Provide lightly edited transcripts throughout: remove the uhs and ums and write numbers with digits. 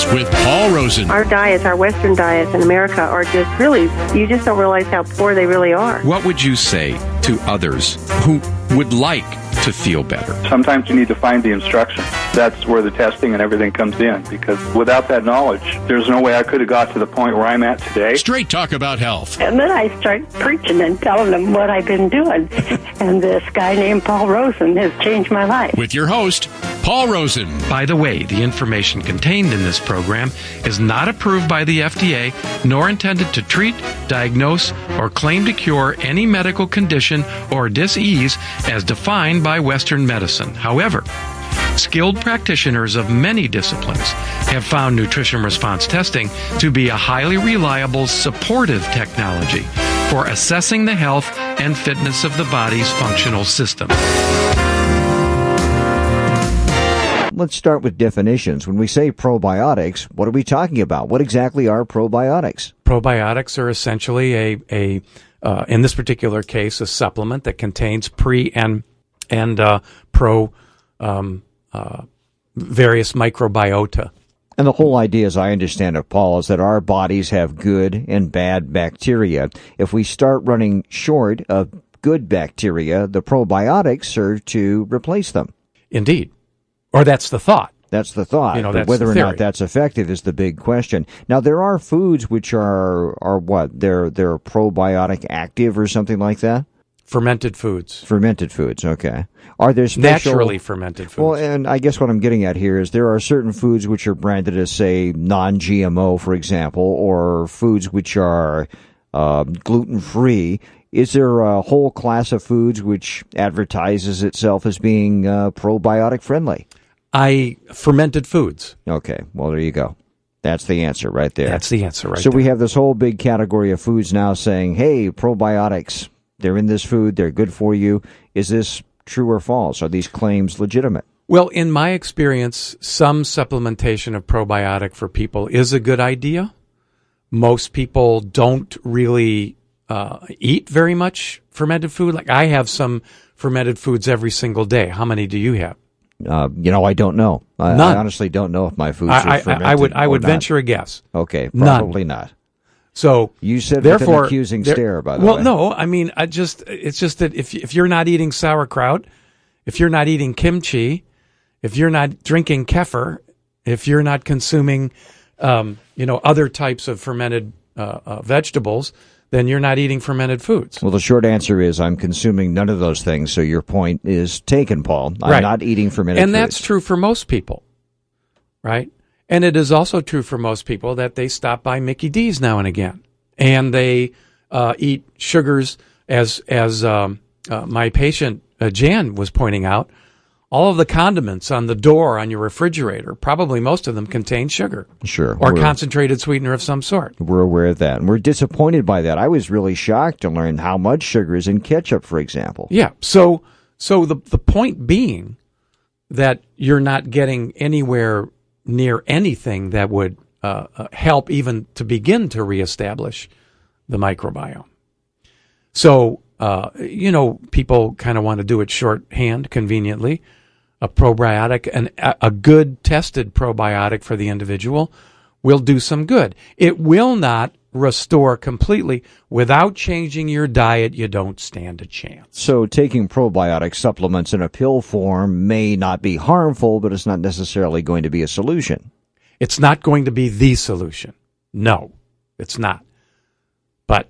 Probiotics with Paul Rosen. Our diets, our Western diets in America are just really, you just don't realize how poor they really are. What would you say to others who would like to feel better? Sometimes you need to find the instructions. That's where the testing and everything comes in, because without that knowledge, there's no way I could have got to the point where I'm at today. Straight talk about health. And then I start preaching and telling them what I've been doing. And this guy named Paul Rosen has changed my life. With your host, Paul Rosen. By the way, the information contained in this program is not approved by the FDA, nor intended to treat, diagnose, or claim to cure any medical condition or disease as defined by Western medicine. However, skilled practitioners of many disciplines have found nutrition response testing to be a highly reliable supportive technology for assessing the health and fitness of the body's functional system. Let's start with definitions. When we say probiotics, what are we talking about? What exactly are probiotics? Probiotics are essentially in this particular case, a supplement that contains pre and pro various microbiota. And the whole idea, as I understand it, Paul, is that our bodies have good and bad bacteria. If we start running short of good bacteria, the probiotics serve to replace them. Indeed. Or that's the thought. That's the thought. You know, but whether or not that's effective is the big question. Now, there are foods which are what? They're probiotic active or something like that? Fermented foods. Fermented foods, okay. Are there special... Naturally fermented foods. Well, and I guess what I'm getting at here is there are certain foods which are branded as, say, non-GMO, for example, or foods which are gluten-free. Is there a whole class of foods which advertises itself as being probiotic friendly? Fermented foods. Okay, well, there you go. That's the answer right there. That's the answer right there. So we have this whole big category of foods now saying, hey, probiotics, they're in this food, they're good for you. Is this true or false? Are these claims legitimate? Well, in my experience, some supplementation of probiotic for people is a good idea. Most people don't really eat very much fermented food. Like I have some fermented foods every single day. How many do you have? I don't know. I honestly don't know if my foods are fermented. I would venture a guess. Okay, probably not. So you said with an accusing stare, by the way. Well, no, I mean, it's just that if you're not eating sauerkraut, if you're not eating kimchi, if you're not drinking kefir, if you're not consuming, other types of fermented vegetables, then you're not eating fermented foods. Well, the short answer is I'm consuming none of those things, so your point is taken, Paul. I'm not eating fermented foods. And that's true for most people, right? And it is also true for most people that they stop by Mickey D's now and again, and they eat sugars, as my patient Jan was pointing out. All of the condiments on the door on your refrigerator, probably most of them contain sugar. Sure. Or concentrated sweetener of some sort. We're aware of that, and we're disappointed by that. I was really shocked to learn how much sugar is in ketchup, for example. Yeah. So the point being that you're not getting anywhere near anything that would help even to begin to reestablish the microbiome. So, people kind of want to do it shorthand, conveniently. A probiotic, a good tested probiotic for the individual will do some good. It will not restore completely. Without changing your diet, you don't stand a chance. So taking probiotic supplements in a pill form may not be harmful, but it's not necessarily going to be a solution. It's not going to be the solution. No, it's not. But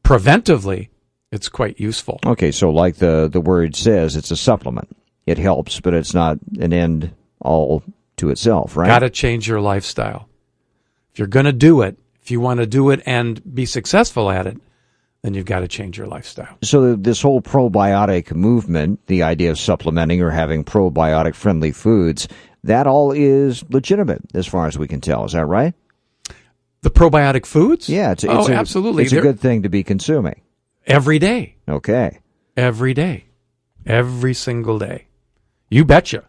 preventively, it's quite useful. Okay, so like the word says, it's a supplement. It helps, but it's not an end all to itself, right? Got to change your lifestyle. If you're going to do it, if you want to do it and be successful at it, then you've got to change your lifestyle. So this whole probiotic movement, the idea of supplementing or having probiotic-friendly foods, that all is legitimate as far as we can tell. Is that right? The probiotic foods? Yeah. Absolutely. It's a good thing to be consuming. Every day. Okay. Every day. Every single day. You betcha.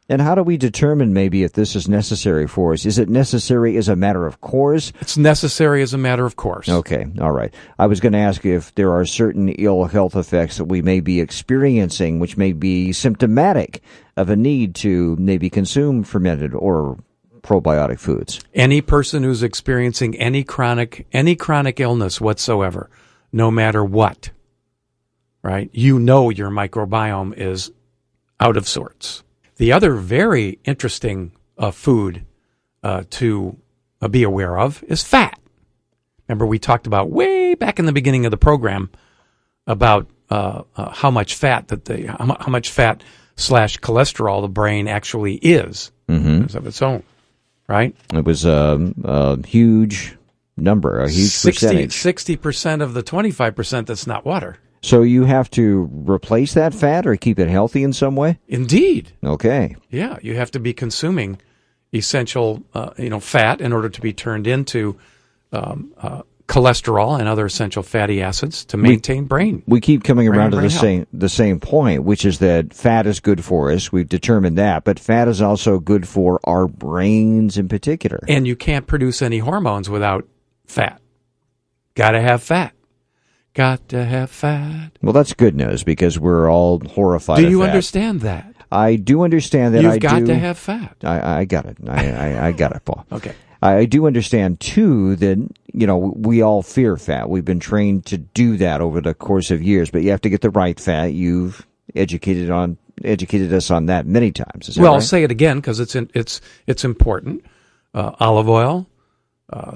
And how do we determine maybe if this is necessary for us? Is it necessary as a matter of course? It's necessary as a matter of course. Okay, all right. I was going to ask if there are certain ill health effects that we may be experiencing which may be symptomatic of a need to maybe consume fermented or probiotic foods. Any person who's experiencing any chronic illness whatsoever, no matter what, right? You know your microbiome is out of sorts. The other very interesting food to be aware of is fat. Remember, we talked about way back in the beginning of the program about how much fat / cholesterol the brain actually is of its own, right? It was a huge number, a huge percentage. 60% of the 25% that's not water. So you have to replace that fat or keep it healthy in some way? Indeed. Okay. Yeah, you have to be consuming essential, fat in order to be turned into cholesterol and other essential fatty acids to maintain brain. We keep coming around to health. the same point, which is that fat is good for us. We've determined that, but fat is also good for our brains in particular. And you can't produce any hormones without fat. Got to have fat. Got to have fat. Well, that's good news because we're all horrified. Do you fat. Understand that? I do understand that. You've got to have fat. I got it. I got it, Paul. Okay. I do understand, too, that, we all fear fat. We've been trained to do that over the course of years, but you have to get the right fat. You've educated us on that many times. Is that right? I'll say it again because it's important. Olive oil,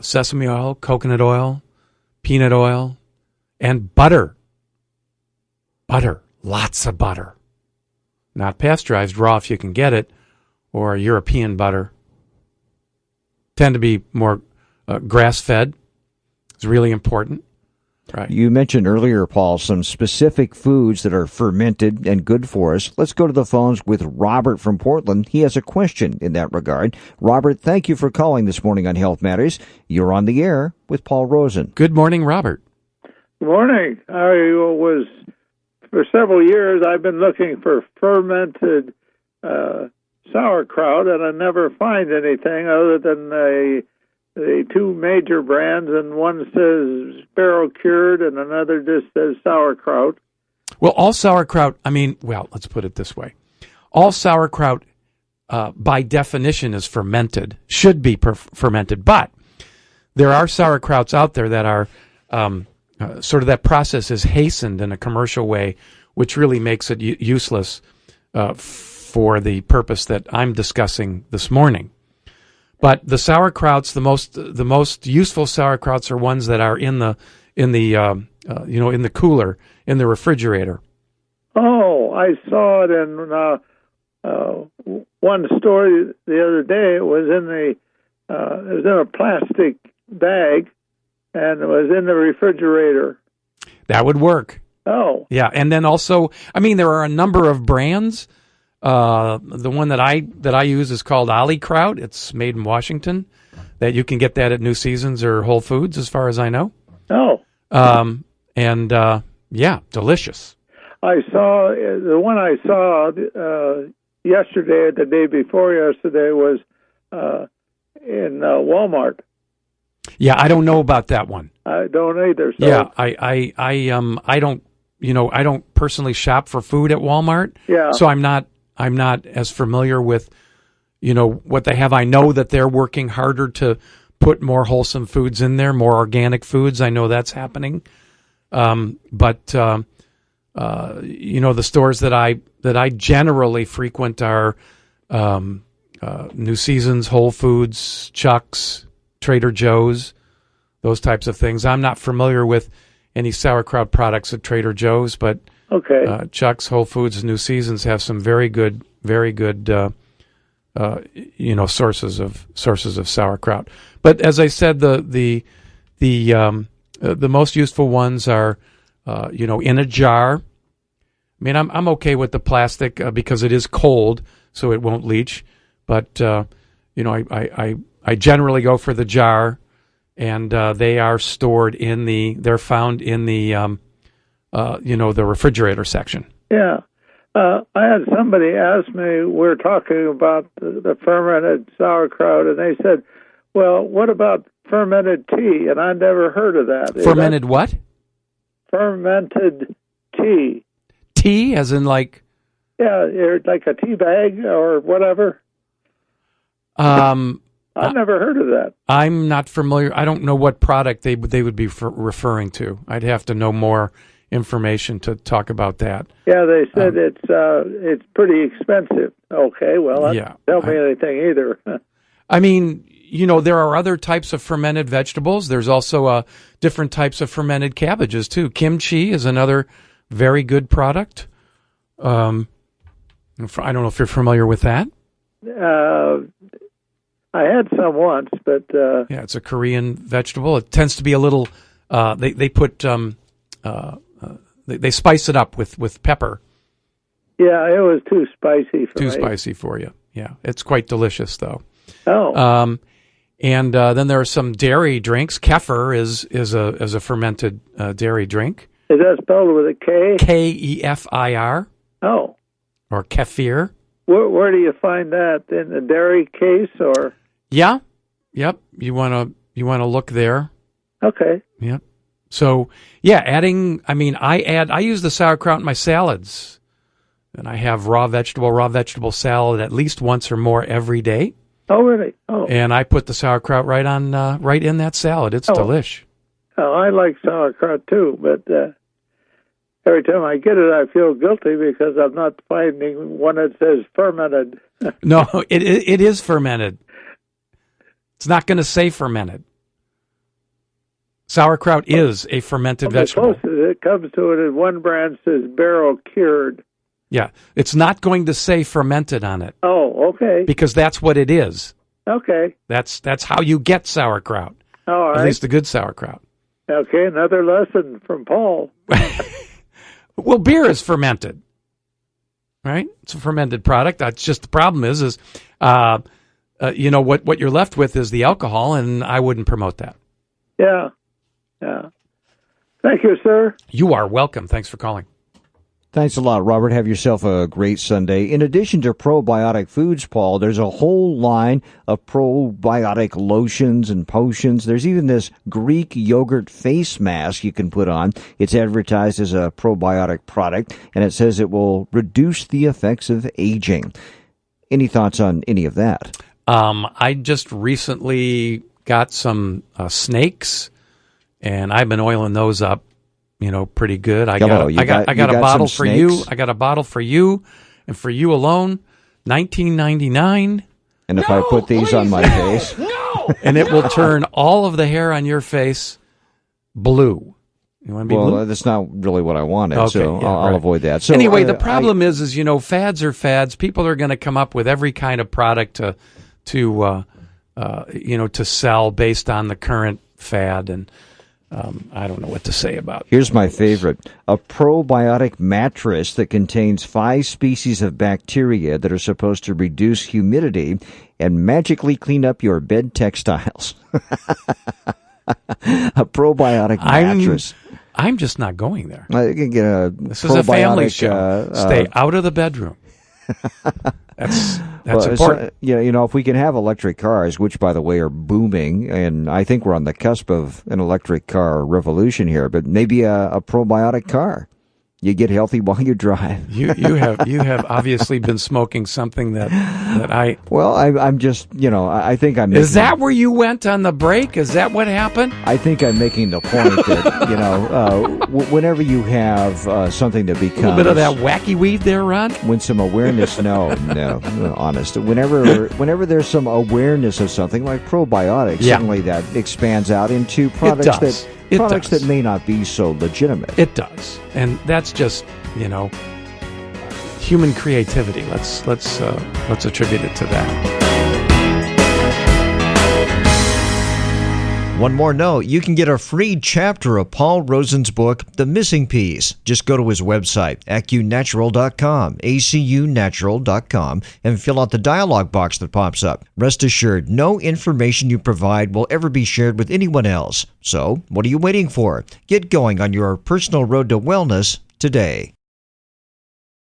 sesame oil, coconut oil, peanut oil, and butter. Butter. Lots of butter. Not pasteurized, raw if you can get it, or European butter. Tend to be more grass-fed. It's really important. Right. You mentioned earlier, Paul, some specific foods that are fermented and good for us. Let's go to the phones with Robert from Portland. He has a question in that regard. Robert, thank you for calling this morning on Health Matters. You're on the air with Paul Rosen. Good morning, Robert. Good morning. For several years, I've been looking for fermented sauerkraut, and I never find anything other than the two major brands, and one says barrel cured and another just says sauerkraut. Well, all sauerkraut, let's put it this way. All sauerkraut, by definition, is fermented, should be fermented, but there are sauerkrauts out there that are sort of that process is hastened in a commercial way, which really makes it useless for the purpose that I'm discussing this morning. But the sauerkrauts, the most useful sauerkrauts are ones that are in the cooler, in the refrigerator. Oh, I saw it in one story the other day. It was in a plastic bag, and it was in the refrigerator. That would work. Oh, yeah, and then also, there are a number of brands. The one that I use is called Ollie Kraut. It's made in Washington. That you can get that at New Seasons or Whole Foods, as far as I know. Oh. Delicious. I saw the one I saw yesterday, the day before yesterday, was in Walmart. Yeah, I don't know about that one. I don't either. So. Yeah, I don't personally shop for food at Walmart. Yeah. So I'm not as familiar with, what they have. I know that they're working harder to put more wholesome foods in there, more organic foods. I know that's happening. But the stores that I generally frequent are New Seasons, Whole Foods, Chuck's, Trader Joe's, those types of things. I'm not familiar with any sauerkraut products at Trader Joe's, but okay. Chuck's, Whole Foods, and New Seasons have some very good sources of sauerkraut. But as I said, the most useful ones are in a jar. I'm okay with the plastic because it is cold, so it won't leach. But I generally go for the jar, and they are stored they're found in the the refrigerator section. Yeah. I had somebody ask me, we're talking about the fermented sauerkraut, and they said, well, what about fermented tea? And I'd never heard of that. Fermented what? Fermented tea. Tea, as in like? Yeah, like a tea bag or whatever. I've never heard of that. I'm not familiar. I don't know what product they would be referring to. I'd have to know more information to talk about that. Yeah, they said it's pretty expensive. Okay, well, that doesn't tell me anything either. I mean, there are other types of fermented vegetables. There's also different types of fermented cabbages, too. Kimchi is another very good product. I don't know if you're familiar with that. I had some once, but... yeah, it's a Korean vegetable. It tends to be a little... They put... They spice it up with pepper. Yeah, it was too spicy for me. Too spicy for you. Yeah, it's quite delicious, though. Oh. And then there are some dairy drinks. Kefir is a fermented dairy drink. Is that spelled with a K? Kefir. Oh. Or kefir. Where do you find that? In the dairy case, or? Yeah. Yep. You wanna look there. Okay. Yep. So yeah, I use the sauerkraut in my salads, and I have raw vegetable salad at least once or more every day. Oh, really? Oh. And I put the sauerkraut right in that salad. It's delish. Oh, I like sauerkraut too, but every time I get it, I feel guilty because I'm not finding one that says fermented. No, it is fermented. It's not going to say fermented. Sauerkraut is a fermented vegetable. The closest it comes to it is one brand says barrel cured. Yeah, it's not going to say fermented on it. Oh, okay. Because that's what it is. Okay. That's how you get sauerkraut. All right. At least the good sauerkraut. Okay, another lesson from Paul. Well, beer is fermented, right? It's a fermented product. That's just the problem is what you're left with is the alcohol, and I wouldn't promote that. Yeah. Yeah. Thank you, sir. You are welcome. Thanks for calling. Thanks a lot, Robert. Have yourself a great Sunday. In addition to probiotic foods, Paul, there's a whole line of probiotic lotions and potions. There's even this Greek yogurt face mask you can put on. It's advertised as a probiotic product, and it says it will reduce the effects of aging. Any thoughts on any of that? I just recently got some snakes, and I've been oiling those up, pretty good. I got a bottle for you. I got a bottle for you, and for you alone, $19.99. And if I put these on my face, and it will turn all of the hair on your face blue. You want to be blue? That's not really what I wanted, okay, so yeah, I'll avoid that. So anyway, the problem is fads are fads. People are going to come up with every kind of product to sell based on the current fad, and I don't know what to say about it. Here's my favorite. A probiotic mattress that contains 5 species of bacteria that are supposed to reduce humidity and magically clean up your bed textiles. A probiotic mattress. I'm just not going there. You can get this is a family show. Stay out of the bedroom. That's important. So, if we can have electric cars, which, by the way, are booming, and I think we're on the cusp of an electric car revolution here, but maybe a probiotic car. You get healthy while you drive. You have obviously been smoking something that I... Well, I'm just, I think I'm... Is that where you went on the break? Is that what happened? I think I'm making the point that, whenever you have something that becomes... A little bit of that wacky weed there, Ron? When some awareness... No, honest. Whenever there's some awareness of something like probiotics, suddenly that expands out into products that may not be so legitimate. It does, and that's just human creativity. Let's attribute it to that. One more note, you can get a free chapter of Paul Rosen's book, The Missing Piece. Just go to his website, acunatural.com, acunatural.com, and fill out the dialog box that pops up. Rest assured, no information you provide will ever be shared with anyone else. So, what are you waiting for? Get going on your personal road to wellness today.